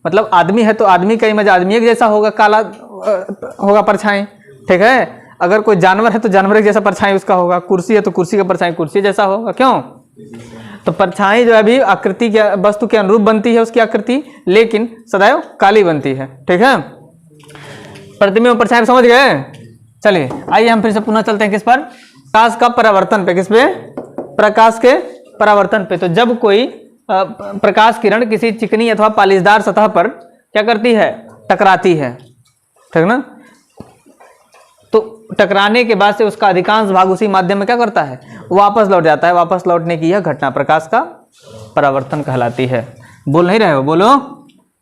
Speaker 1: मतलब आदमी है तो आदमी का इमेज आदमी के जैसा होगा, काला होगा परछाई। ठीक है, अगर कोई जानवर है तो जानवर के जैसा परछाई उसका होगा, कुर्सी है तो कुर्सी का परछाई कुर्सी जैसा होगा। क्यों? तो परछाई जो है अभी आकृति के वस्तु के अनुरूप बनती है, उसकी आकृति, लेकिन सदैव काली बनती है। ठीक है, प्रतिबिंब और परछाई समझ गए। चलिए आइए हम फिर से पुनः चलते हैं किस पर, प्रकाश का परावर्तन पे। किस पे? प्रकाश के परावर्तन पे। तो जब कोई प्रकाश किरण किसी चिकनी अथवा पालिशदार सतह पर क्या करती है, टकराती है, ठीक ना, तो टकराने के बाद से उसका अधिकांश भाग उसी माध्यम में क्या करता है, वापस लौट जाता है। वापस लौटने की यह घटना प्रकाश का परावर्तन कहलाती है। बोल नहीं रहे हो, बोलो,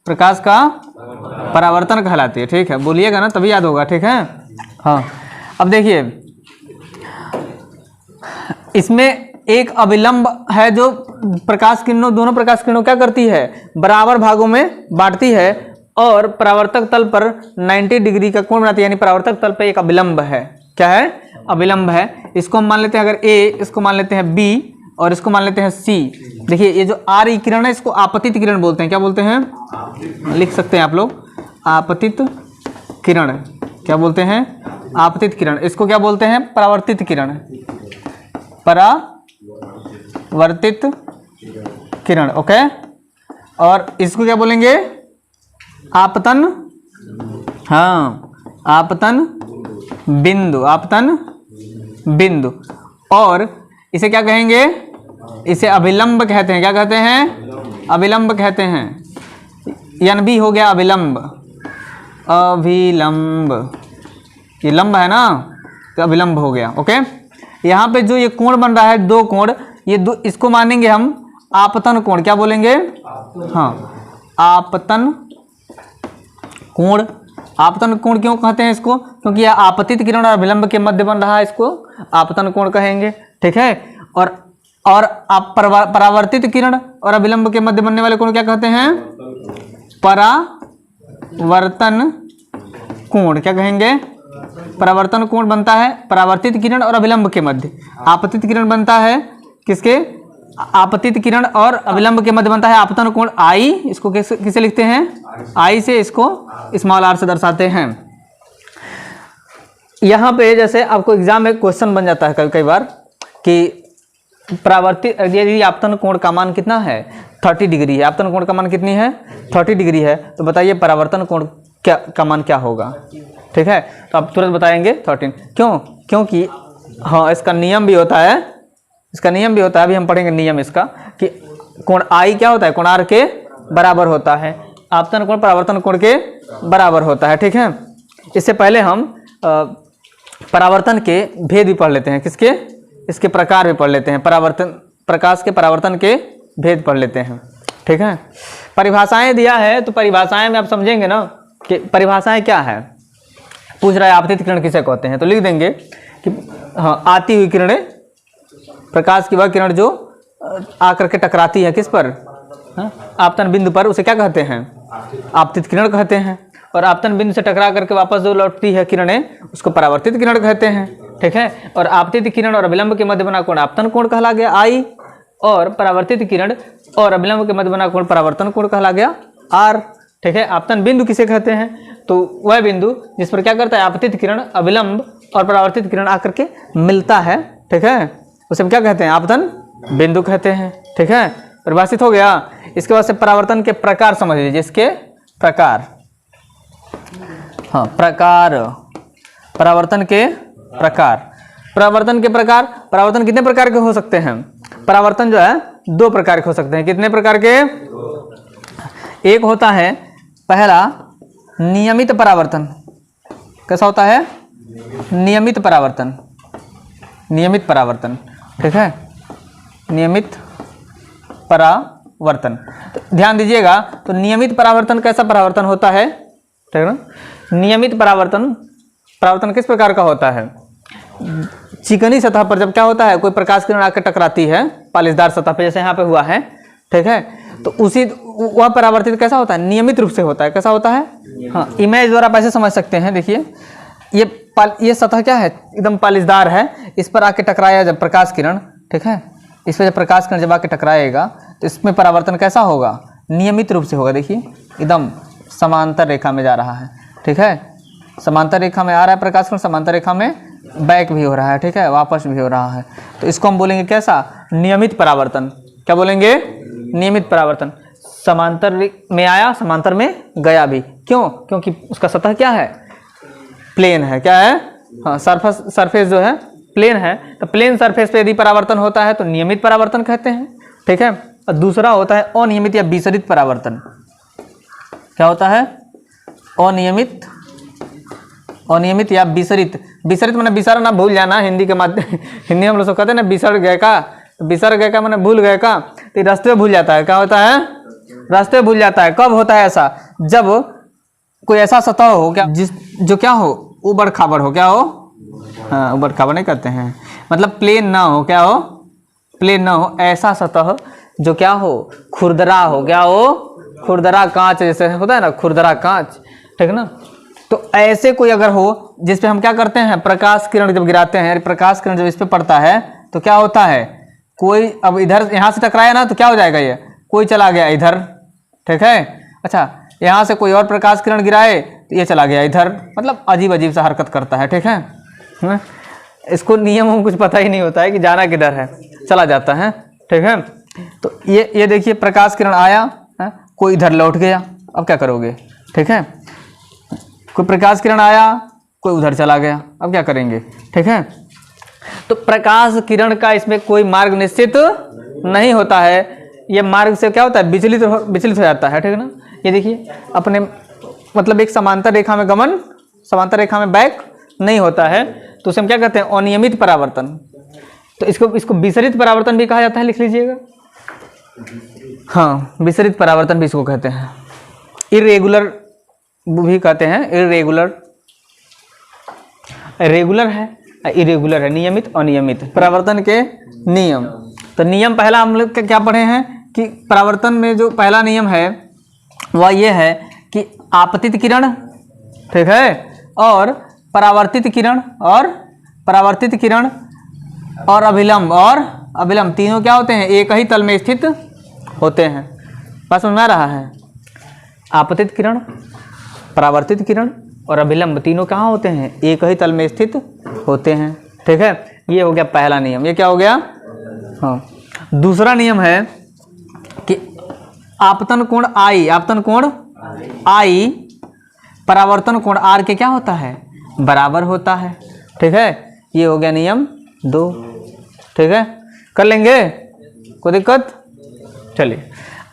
Speaker 1: प्रकाश का परावर्तन कहलाती है। ठीक है, बोलिएगा ना तभी याद होगा। ठीक है, हाँ। अब देखिए, इसमें एक अविलंब है जो प्रकाश किरणों, दोनों प्रकाश किरणों क्या करती है, बराबर भागों में बांटती है और परावर्तक तल पर 90 डिग्री का कोण बनाती है। यानी परावर्तक तल पर एक अविलंब है। क्या है? अविलंब है। इसको हम मान लेते हैं अगर ए, इसको मान लेते हैं बी और इसको मान लेते हैं सी। देखिए ये जो आर किरण है इसको आपतित किरण बोलते हैं। क्या बोलते हैं? लिख सकते हैं आप लोग, आपतित किरण। क्या बोलते हैं? आपतित किरण। इसको क्या बोलते हैं? परावर्तित किरण। परावर्तित किरण। ओके, और इसको क्या बोलेंगे? आपतन। हाँ, आपतन बिंदु, आपतन बिंदु। और इसे क्या कहेंगे? इसे अभिलंब कहते हैं। क्या कहते हैं? अभिलंब कहते हैं। यानी भी हो गया अभिलंब, अभिलंब, ये लंब है ना तो अभिलंब हो गया। ओके, यहाँ पे जो ये कोण बन रहा है, दो कोण, ये दो, इसको मानेंगे हम आपतन कोण। क्या बोलेंगे? हाँ, आपतन कोण। आपतन कोण क्यों कहते हैं इसको? क्योंकि यह आपतित किरण और अभिलंब के मध्य बन रहा है, इसको आपतन कोण कहेंगे। ठीक है, और आप परावर्तित किरण और अभिलंब के मध्य बनने वाले कोण क्या कहते हैं? परावर्तन कोण। क्या कहेंगे? परावर्तन कोण बनता है परावर्तित किरण और अभिलंब के मध्य। आपतित किरण बनता है किसके? आपतित किरण और अभिलंब के मध्य बनता है आपतन कोण आई। इसको किसे लिखते हैं? आई से, इसको स्मॉल आर से दर्शाते हैं। यहाँ पे जैसे आपको एग्जाम में क्वेश्चन बन जाता है कई कई बार कि परावर्तित, यदि आपतन कोण का मान कितना है? 30 डिग्री है। आपतन कोण का मान कितनी है? 30 डिग्री है। तो बताइए परावर्तन कोण क्या का मान क्या होगा? ठीक है, तो आप तुरंत बताएंगे 13। क्यों? क्योंकि हाँ, इसका नियम भी होता है, इसका नियम भी होता है। अभी हम पढ़ेंगे नियम इसका कि कोण आई क्या होता है? कोण आर के बराबर होता है। आपतन कोण परावर्तन कोण के बराबर होता है। ठीक है, इससे पहले हम परावर्तन के भेद भी पढ़ लेते हैं। किसके? इसके प्रकार भी पढ़ लेते हैं। परावर्तन, प्रकाश के परावर्तन के भेद पढ़ लेते हैं। ठीक है, परिभाषाएं दिया है तो परिभाषाएं में आप समझेंगे ना कि परिभाषाएं क्या है। पूछ रहा है आपतित किरण किसे कहते हैं, तो लिख देंगे कि हाँ, आती हुई किरणें, प्रकाश की वह किरण जो आकर के टकराती है किस पर? हाँ, आपतन बिंदु पर, उसे क्या कहते हैं? आपतित किरण कहते हैं। और आपतन बिंदु से टकरा करके वापस जो लौटती है किरणें, उसको परावर्तित किरण कहते हैं। ठीक है, और आपतित किरण और अभिलंब के मध्य बना कोण आपतन कोण कहला गया आई, और परावर्तित किरण और अभिलंब के मध्य बना कोण परावर्तन कोण कहला गया आर। ठीक है, आपतन बिंदु किसे कहते हैं? तो वह बिंदु जिस पर क्या करता है? आपतित किरण, अभिलंब और परावर्तित किरण आकर के मिलता है। ठीक है, उसे हम क्या कहते हैं? आपतन बिंदु कहते हैं। ठीक है, परिभाषित हो गया। इसके बाद से परावर्तन के प्रकार समझ लीजिए। इसके प्रकार, हाँ, प्रकार, परावर्तन के प्रकार। परावर्तन के प्रकार, परावर्तन कितने प्रकार के हो सकते हैं? परावर्तन जो है 2 प्रकार के हो सकते हैं। कितने प्रकार के? एक होता है पहला नियमित परावर्तन। कैसा होता है? नियमित परावर्तन, नियमित परावर्तन। ठीक है, नियमित परावर्तन। तो ध्यान दीजिएगा, तो नियमित परावर्तन कैसा परावर्तन होता है? ठीक है ना, नियमित परावर्तन किस प्रकार का होता है? चिकनी सतह पर जब क्या होता है, कोई प्रकाश किरण आकर टकराती है पालिशदार सतह पर, जैसे यहाँ पे हुआ है, ठीक है, तो उसी वह परावर्तित कैसा होता है? नियमित रूप से होता है। कैसा होता है? हाँ, इमेज द्वारा आप ऐसे समझ सकते हैं। देखिए ये सतह क्या है? एकदम पालिशदार है। इस पर आके टकराया जब प्रकाश किरण, ठीक है, इस पर जब प्रकाश किरण जब आके टकराएगा तो इसमें परावर्तन कैसा होगा? नियमित रूप से होगा। देखिए एकदम समांतर रेखा में जा रहा है, ठीक है, समांतर रेखा में आ रहा है प्रकाश किरण, समांतर रेखा में बैक भी हो रहा है, ठीक है, वापस भी हो रहा है। तो इसको हम बोलेंगे कैसा? नियमित परावर्तन। क्या बोलेंगे? नियमित परावर्तन। समांतर में आया, समांतर में गया भी। क्यों? क्योंकि उसका सतह क्या है? प्लेन है। क्या है? हाँ, सरफेस जो है प्लेन है। तो प्लेन सरफेस पे यदि परावर्तन होता है तो नियमित परावर्तन कहते हैं, ठीक है। और दूसरा होता है अनियमित या विसरित परावर्तन। क्या होता है? अनियमित या विसरित। विसरित माने विसरा ना भूल जाना, हिंदी के माध्यम हिंदी हम लोग सब कहते हैं ना बिसर गए का, बिसर गए का माने भूल गए का, तो रास्ते में भूल जाता है। क्या होता है? रास्ते में भूल जाता है। कब होता है ऐसा? जब कोई ऐसा सतह हो क्या जो क्या हो? उबड़ खाबड़ हो। क्या हो? हाँ, उबड़ खाबड़ नहीं कहते हैं, मतलब प्लेन ना हो। क्या हो? प्लेन ना हो। ऐसा सतह जो क्या हो? खुरदरा हो। क्या हो? खुरदरा कांच जैसे होता है ना, खुरदरा कांच, ठीक ना। तो ऐसे कोई अगर हो जिस पे हम क्या करते हैं? प्रकाश किरण जब गिराते हैं, प्रकाश किरण जब इस पे पड़ता है तो क्या होता है? कोई अब इधर यहाँ से टकराया ना तो क्या हो जाएगा? ये कोई चला गया इधर, ठीक है। अच्छा, यहाँ से कोई और प्रकाश किरण गिराए तो ये चला गया इधर, मतलब अजीब अजीब सा हरकत करता है, ठीक है। इसको नियम कुछ पता ही नहीं होता है कि जाना किधर है, चला जाता है, ठीक है। तो ये देखिए प्रकाश किरण आया है, कोई इधर लौट गया, अब क्या करोगे? ठीक है, कोई प्रकाश किरण आया, कोई उधर चला गया, अब क्या करेंगे? ठीक है। तो प्रकाश किरण का इसमें कोई मार्ग निश्चित नहीं होता है। ये मार्ग से क्या होता है? विचलित हो जाता है, ठीक है ना। ये देखिए अपने मतलब एक समांतर रेखा में गमन, समांतर रेखा में बैक नहीं होता है, तो उसे हम क्या कहते हैं? अनियमित परावर्तन। तो इसको विसरित परावर्तन भी कहा जाता है, लिख लीजिएगा। हाँ, विसरित परावर्तन भी इसको कहते हैं। इरेगुलर भी कहते हैं। रेगुलर है, इरेगुलर है, नियमित अनियमित परावर्तन के नियम। तो नियम पहला हम लोग क्या पढ़े हैं कि परावर्तन में जो पहला नियम है वह ये है कि आपतित किरण, ठीक है, और परावर्तित किरण और अभिलंब तीनों क्या होते हैं? एक ही तल में स्थित होते हैं। बात समझ में आ रहा है? आपतित किरण, परावर्तित किरण और अभिलंब तीनों कहाँ होते हैं? एक ही तल में स्थित होते हैं, ठीक है। ये हो गया पहला नियम। ये क्या हो गया? हाँ। दूसरा नियम है कि आपतन कोण आई परावर्तन कोण आर के क्या होता है? बराबर होता है, ठीक है। ये हो गया नियम 2, ठीक है। कर लेंगे, कोई दिक्कत? चलिए,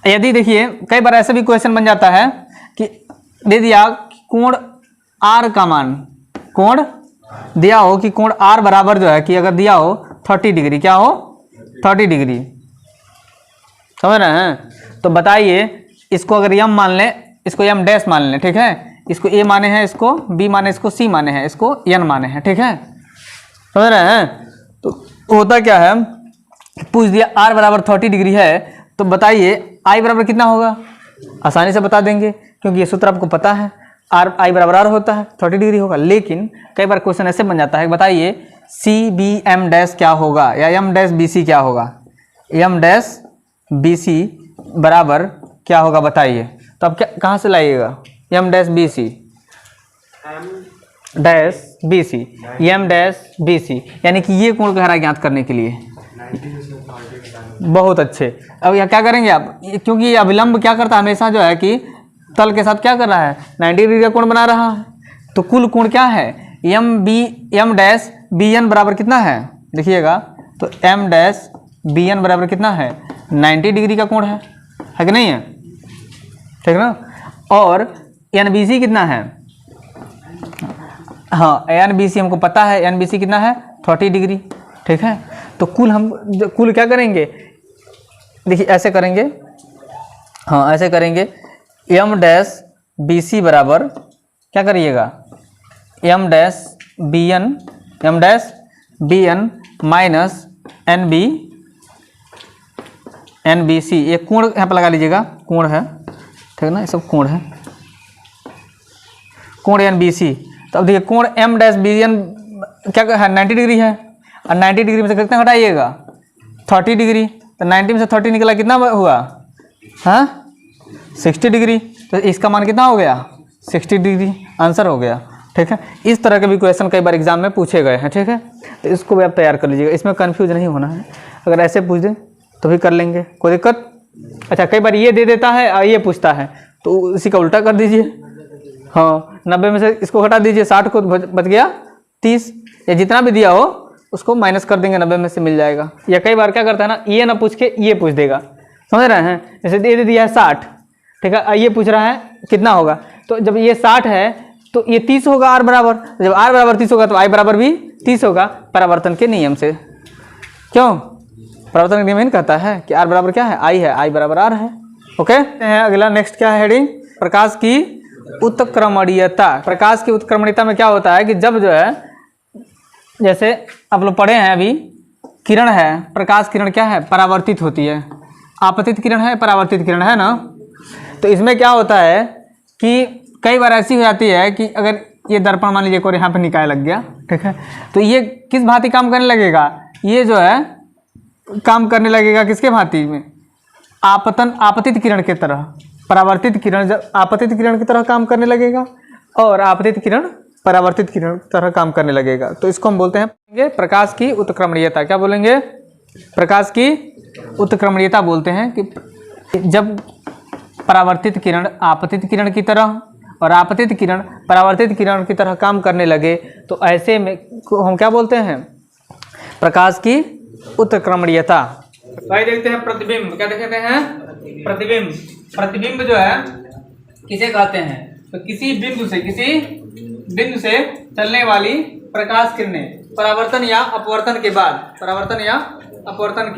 Speaker 1: यदि देखिए कई बार ऐसा भी क्वेश्चन बन जाता है कि दे दिया कोण आर का मान, कोण दिया हो कि कोण आर बराबर जो है कि अगर दिया हो 30 डिग्री, क्या हो? 30 डिग्री, समझ रहे हैं? तो बताइए इसको अगर यम मान लें, इसको यम डैश मान लें, ठीक है, इसको ए माने हैं, इसको बी माने, इसको सी माने हैं, इसको एन माने हैं, ठीक है, समझ रहे हैं? तो होता क्या है, पूछ दिया आर बराबर 30 डिग्री है, तो बताइए आई बराबर कितना होगा? आसानी से बता देंगे क्योंकि ये सूत्र आपको पता है, आर आई बराबर आर होता है, 30 डिग्री होगा। लेकिन कई बार क्वेश्चन ऐसे बन जाता है, बताइए सी बी एम डैश क्या होगा या एम डैश बी सी क्या होगा? एम डैश बी सी बराबर क्या होगा बताइए? तो अब क्या कहाँ से लाइएगा? M dash B C, dash B C, M dash B C, यानी कि ये कोण गहराई ज्ञात करने के लिए। बहुत अच्छे। अब यह क्या करेंगे आप, क्योंकि ये अभिलंब क्या करता है हमेशा जो है कि तल के साथ क्या कर रहा है? 90 डिग्री का कोण बना रहा है। तो कुल कोण क्या है? एम डैश बी एन बराबर कितना है? देखिएगा, तो एम डैश बी एन बराबर कितना है? 90 डिग्री का कोण है कि नहीं है? ठीक ना। और एन बी सी कितना है? हाँ, एन बी सी हमको पता है, एन बी सी कितना है? 30 डिग्री, ठीक है। तो कुल क्या करेंगे? देखिए ऐसे करेंगे, हाँ ऐसे करेंगे, एम डैश बी सी बराबर क्या करिएगा, M dash B N minus N B C, ये कोण यहाँ पर लगा लीजिएगा, कोण है, ठीक है ना, ये सब कोण है, कोण एन बी सी। तो अब देखिए कोण एम डैश बी एन क्या है, 90 डिग्री है, और 90 डिग्री में से कितना हटाइएगा, 30 डिग्री। तो 90 में से 30 निकला, कितना हुआ, हाँ 60 डिग्री। तो इसका मान कितना हो गया, 60 डिग्री, आंसर हो गया। ठीक है, इस तरह के भी क्वेश्चन कई बार एग्जाम में पूछे गए हैं। ठीक है, तो इसको भी आप तैयार कर लीजिएगा, इसमें कन्फ्यूज नहीं होना है। अगर ऐसे पूछ दें तो भी कर लेंगे, कोई दिक्कत। अच्छा, कई बार ये दे देता है और ये पूछता है, तो इसी का उल्टा कर दीजिए। हाँ, 90 में से इसको हटा दीजिए, 60 को बच गया 30, या जितना भी दिया हो उसको माइनस कर देंगे, 90 में से मिल जाएगा। या कई बार क्या करता है ना, ये ना पूछ के ये पूछ देगा, समझ रहे हैं। जैसे दे दिया है 60, ठीक है, ये पूछ रहा है कितना होगा, तो जब ये 60 है तो ये 30 होगा r बराबर, जब r बराबर 30 होगा तो i बराबर भी 30 होगा, परावर्तन के नियम से। क्यों, परावर्तन के नियम नहीं कहता है कि r बराबर क्या है, i है, i बराबर r है। ओके, अगला नेक्स्ट क्या है हेडिंग, प्रकाश की उत्क्रमणीयता। प्रकाश की उत्क्रमणीयता में क्या होता है कि जब जो है, जैसे आप लोग पढ़े हैं अभी, किरण है, प्रकाश किरण क्या है, परावर्तित होती है, आपतित किरण है, परावर्तित किरण है ना। तो इसमें क्या होता है कि कई बार ऐसी हो जाती है कि अगर ये दर्पण मान लीजिए, और यहाँ पे निकाय लग गया, ठीक है, तो ये किस भांति काम करने लगेगा, ये जो है काम करने लगेगा किसके भांति में, आपतित किरण के तरह। परावर्तित किरण जब आपतित किरण की तरह काम करने लगेगा, और आपतित किरण परावर्तित किरण की तरह काम करने लगेगा। तो इसको हम बोलते हैं प्रकाश की उत्क्रमणीयता। क्या बोलेंगे, प्रकाश की उत्क्रमणीयता बोलते हैं कि जब परावर्तित किरण आपतित किरण की तरह और आपतित किरण परावर्तित किरण की तरह काम करने लगे, तो ऐसे में हम क्या बोलते हैं, प्रकाश की उत्क्रमणीयता। भाई देखते हैं प्रतिबिंब, क्या देखते हैं, प्रतिबिंब। प्रतिबिंब जो है किसे कहते हैं, तो किसी बिंदु से चलने वाली प्रकाश किरणें परावर्तन या अपवर्तन के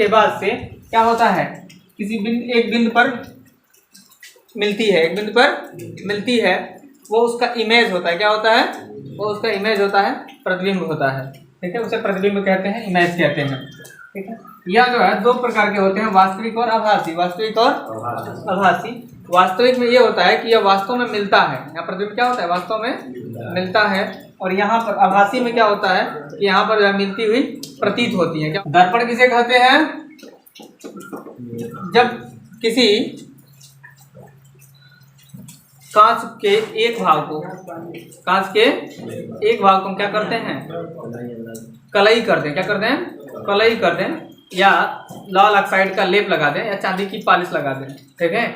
Speaker 1: बाद से क्या होता है, एक बिंदु पर मिलती है, वो उसका इमेज होता है। क्या होता है, वो उसका इमेज होता है, प्रतिबिंब होता है। ठीक है, उसे प्रतिबिंब कहते हैं, इमेज कहते हैं। ठीक है, यह जो है दो प्रकार के होते हैं, वास्तविक और आभासी। वास्तविक में ये होता है कि यह वास्तव में मिलता है, यहाँ प्रतिबिंब क्या होता है, वास्तव में मिलता है। और यहाँ पर आभासी में क्या होता है कि यहाँ पर जो मिलती हुई प्रतीत होती है। क्या दर्पण किसे कहते हैं, जब किसी कांच के एक भाग को हम क्या करते हैं, कलई करते हैं। क्या करते हैं, कलई करते हैं, या लाल ऑक्साइड का लेप लगा दें, या चांदी की पॉलिश लगा दें। ठीक है,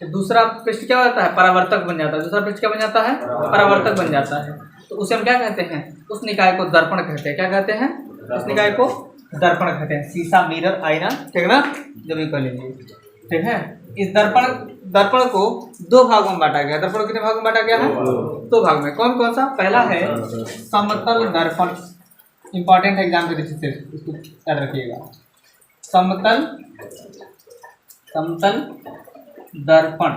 Speaker 1: तो दूसरा पृष्ठ क्या होता है, परावर्तक बन जाता है। दूसरा पृष्ठ क्या बन जाता है, परावर्तक बन जाता है। तो उसे हम क्या कहते हैं, उस निकाय को दर्पण कहते हैं। क्या कहते हैं, उस निकाय को दर्पण कहते हैं। शीशा, मिरर, आईना, ठीक है ना, जब भी कर लीजिए। ठीक है, इस दर्पण को दो भागों में बांटा गया। दर्पण को कितने भागों में बांटा गया है, दो भाग में। कौन कौन सा, पहला है समतल दर्पण, इंपॉर्टेंट एग्जाम के दृष्टि से इसको याद रखिएगा। समतल दर्पण,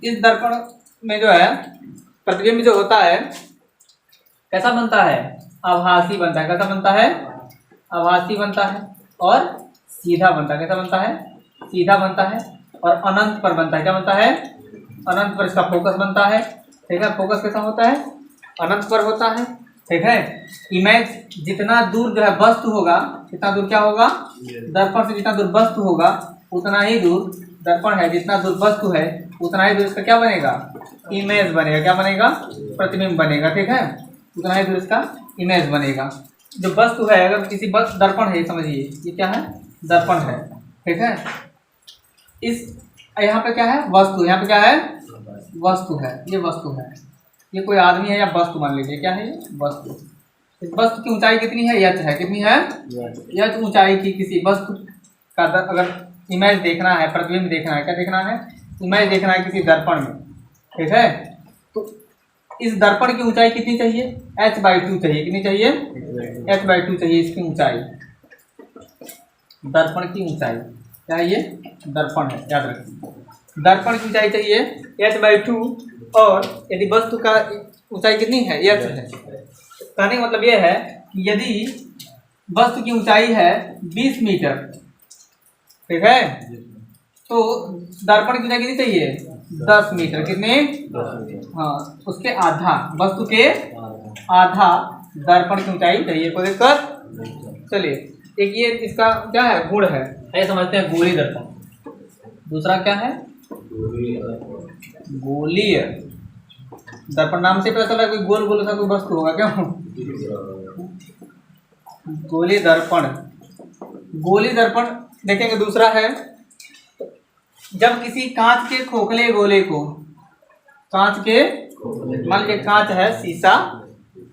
Speaker 1: इस दर्पण में जो है प्रतिबिंब जो होता है कैसा बनता है, आभासी बनता है। कैसा बनता है, आभासी बनता है, और सीधा बनता है। कैसा बनता है, सीधा बनता है, और अनंत पर बनता है। क्या बनता है, अनंत पर इसका फोकस बनता है। ठीक है, फोकस कैसा होता है, अनंत पर होता है। ठीक है, इमेज जितना दूर जो है वस्तु होगा, कितना दूर क्या होगा, दर्पण से जितना दूर वस्तु होगा उतना ही दूर दर्पण है, जितना दूर वस्तु है उतना ही दूर इसका क्या बनेगा, इमेज बनेगा। क्या बनेगा, प्रतिबिंब बनेगा। ठीक है, उतना ही दूर इसका इमेज बनेगा। जो वस्तु है, अगर किसी दर्पण है, समझिए ये क्या है, दर्पण है। ठीक है, इस यहाँ पे क्या है, वस्तु। यहाँ पे क्या है, वस्तु है, ये वस्तु है। ये कोई आदमी है या वस्तु मान लीजिए, क्या है ये, वस्तु। इस वस्तु की ऊंचाई कितनी है, यच है। कितनी है, यच ऊंचाई की किसी वस्तु का अगर इमेज देखना है, प्रतिबिंब देखना है, क्या देखना है, इमेज देखना है किसी दर्पण में। ठीक है, तो इस दर्पण की ऊंचाई कितनी चाहिए, h/2 चाहिए। कितनी चाहिए, h/2 चाहिए इसकी ऊंचाई। दर्पण की ऊंचाई क्या है, ये दर्पण है, याद रखिए। दर्पण की ऊंचाई चाहिए h/2 और यदि वस्तु का ऊंचाई कितनी है h है। कहने का मतलब यह है कि यदि वस्तु की ऊंचाई है 20 मीटर, ठीक है, तो दर्पण की ऊंचाई कितनी चाहिए 10 मीटर। कितने? हाँ, उसके आधा, वस्तु के आधा दर्पण की ऊंचाई चाहिए। कोई दिक्कत? चलिए, एक ये इसका क्या है गुण है, ये समझते हैं गोलीय दर्पण। दूसरा क्या है गोलीय दर्पण। नाम से पता चला कोई गोल गोल सा कोई वस्तु होगा क्या? गोलीय दर्पण। गोलीय दर्पण देखेंगे। दूसरा है जब किसी कांच के खोखले गोले को, कांच के, मान लीजिए कांच है शीशा,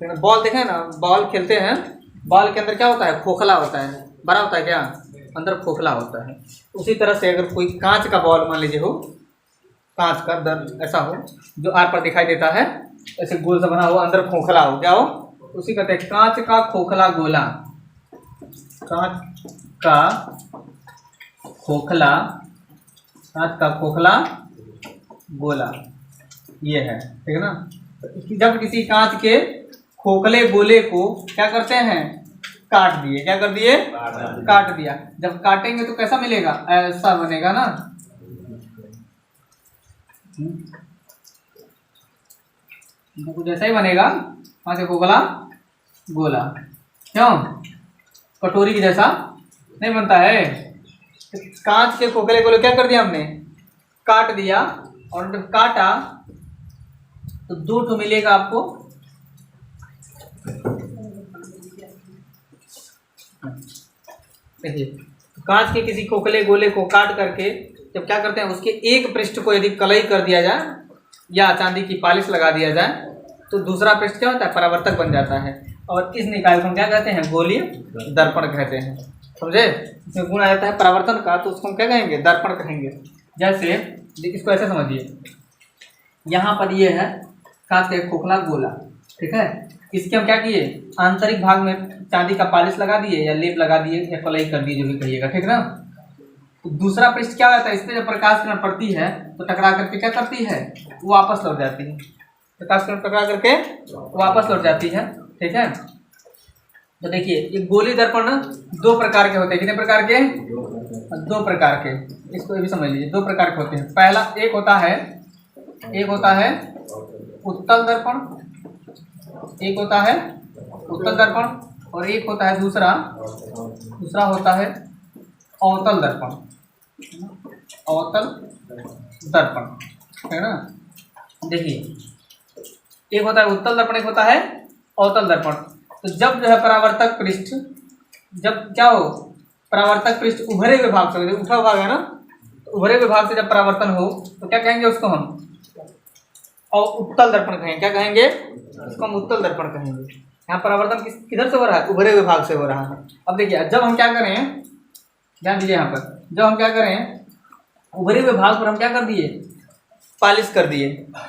Speaker 1: बॉल देखें ना, बॉल खेलते हैं, बॉल के अंदर क्या होता है खोखला होता है, बड़ा होता है क्या, अंदर खोखला होता है। उसी तरह से अगर कोई कांच का बॉल मान लीजिए हो, कांच का दर ऐसा हो जो आर पर दिखाई देता है, ऐसे गोल सा बना हो, अंदर खोखला हो, क्या हो, उसी कहते हैं कांच का खोखला गोला। कांच का खोखला, कांच का खोखला गोला, ये है, ठीक है ना। जब किसी कांच के खोखले गोले को क्या करते हैं काट दिए, क्या कर दिए काट दिया। जब काटेंगे तो कैसा मिलेगा, ऐसा बनेगा ना, कुछ ऐसा ही बनेगा, कांच का खोखला गोला। क्यों? कटोरी की जैसा नहीं बनता है। कांच के खोखले गोले क्या कर दिया हमने, काट दिया, और जब काटा तो दो ठो मिलेगा आपको, देखिए कांच के किसी खोखले गोले को काट करके जब क्या करते हैं उसके एक पृष्ठ को यदि कलई कर दिया जाए या चांदी की पॉलिश लगा दिया जाए तो दूसरा पृष्ठ क्या होता है परावर्तक बन जाता है, और इस निकाय को हम क्या कहते हैं गोलीय दर्पण कहते हैं। समझे? इसमें गुण आ जाता है परावर्तन का, तो उसको हम क्या कहेंगे दर्पण कहेंगे। जैसे इसको ऐसे समझिए, यहाँ पर ये है कांच का खोखला गोला, ठीक है, इसके हम क्या किए आंतरिक भाग में चांदी का पॉलिश लगा दिए या लेप लगा दिए या कलई कर दिए, जो भी कहिएगा, ठीक ना। तो दूसरा पृष्ठ क्या होता है, इस पर जब प्रकाश किरण पड़ती है तो टकरा करके क्या करती है वो वापस लौट जाती है, प्रकाश किरण टकरा करके वापस लौट जाती है, ठीक है। तो देखिए ये गोलीय दर्पण दो प्रकार के होते हैं। कितने प्रकार के? दो प्रकार के। इसको ये भी समझ लीजिए, दो प्रकार के होते हैं। पहला एक होता है उत्तल दर्पण, एक होता है उत्तल दर्पण, और एक होता है दूसरा होता है अवतल दर्पण, अवतल दर्पण, है ना। देखिए एक होता है उत्तल दर्पण, एक होता है अवतल दर्पण। तो जब जो है परावर्तक पृष्ठ, जब क्या हो परावर्तक पृष्ठ उभरे हुए भाग से, उठा भाग है ना, तो उभरे हुए भाग से जब परावर्तन हो तो क्या कहेंगे उसको हम, और उत्तल दर्पण कहेंगे। क्या कहेंगे उसको हम उत्तल दर्पण कहेंगे। यहाँ परावर्तन किधर से हो रहा है, उभरे हुए भाग से हो रहा है। अब देखिए जब हम क्या करें, ध्यान दीजिए यहाँ पर, जब हम क्या करें उभरे हुए भाग पर हम क्या कर दिए पॉलिश कर दिए,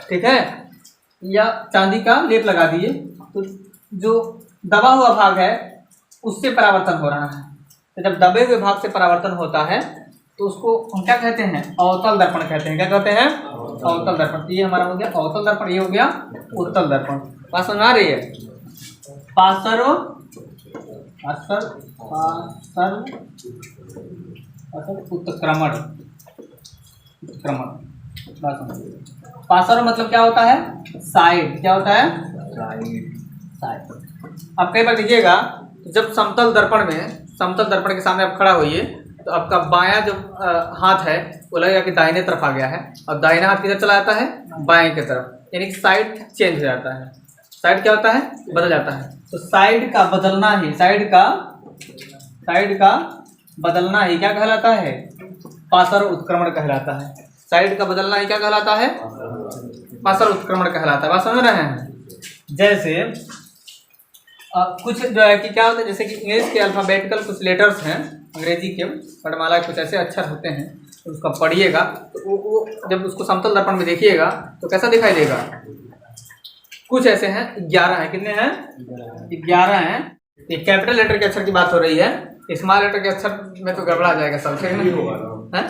Speaker 1: ठीक है, या चांदी का लेप लगा दिए, तो जो दबा हुआ भाग है उससे परावर्तन हो रहा है। तो जब दबे हुए भाग से परावर्तन होता है तो उसको हम क्या कहते हैं अवतल दर्पण कहते हैं। क्या कहते हैं अवतल दर्पण। तो ये हमारा हो गया अवतल दर्पण, ये हो गया उत्तल दर्पण। बात समझ आ रही है? पार्श्व उत्क्रमण, बात समझिए। पार्श्व मतलब क्या होता है साइड, क्या होता है साइड। अब कई बार देखिएगा जब समतल दर्पण में, समतल दर्पण के सामने आप खड़ा होइए तो आपका बायां जो हाथ है वो लगेगा कि दाहिने तरफ आ गया है, और दाहिना हाथ किधर चला जाता है बाएं की तरफ, यानी कि साइड चेंज हो जाता है। साइड क्या होता है बदल जाता है। तो साइड का बदलना ही, साइड का बदलना ही क्या कहलाता है पार्श्व उत्क्रमण कहलाता है। साइड का बदलना ही क्या कहलाता है पार्श्व उत्क्रमण कहलाता है। बात समझ रहे हैं? जैसे कुछ जो है कि क्या होता है, जैसे कि इंग्लिश के अल्फ़ाबेटिकल कुछ लेटर्स हैं, अंग्रेजी के वर्णमाला के कुछ ऐसे अक्षर होते हैं, तो उसका पढ़िएगा तो वो जब उसको समतल दर्पण में देखिएगा तो कैसा दिखाई देगा। कुछ ऐसे हैं 11 हैं, कितने हैं 11 हैं। ये कैपिटल लेटर के अक्षर की बात हो रही है, स्मॉल लेटर के अक्षर में तो गड़बड़ा जाएगा सब, ठीक है ना।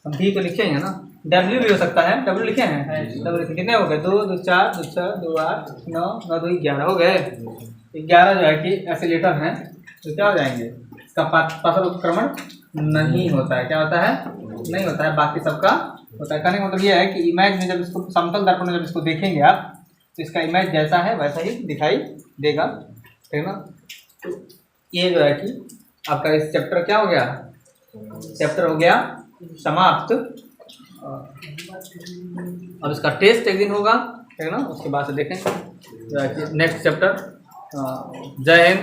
Speaker 1: हम भी तो लिखे हैं ना, डब्ल्यू भी हो सकता है, डब्ल्यू लिखे हैं, डब्ल्यू लिखे, कितने हो गए, 2 2 4 2 6 2 8 9 9 2 11 हो गए। 11 जो है कि ऐसे लेटर हैं तो क्या हो जाएंगे, इसका पार्श्व उत्क्रमण नहीं होता है, क्या होता है, नहीं होता है, बाकी सबका होता है। कहने का मतलब यह है कि इमेज में जब इसको समतल दर्पण में जब इसको देखेंगे आप तो इसका इमेज जैसा है वैसा ही दिखाई देगा, ठीक ना। तो ये जो है कि आपका इस चैप्टर क्या हो गया, चैप्टर हो गया समाप्त। अब इसका टेस्ट एक दिन होगा, ठीक ना, उसके बाद से देखेंगे नेक्स्ट चैप्टर। जय हिंद।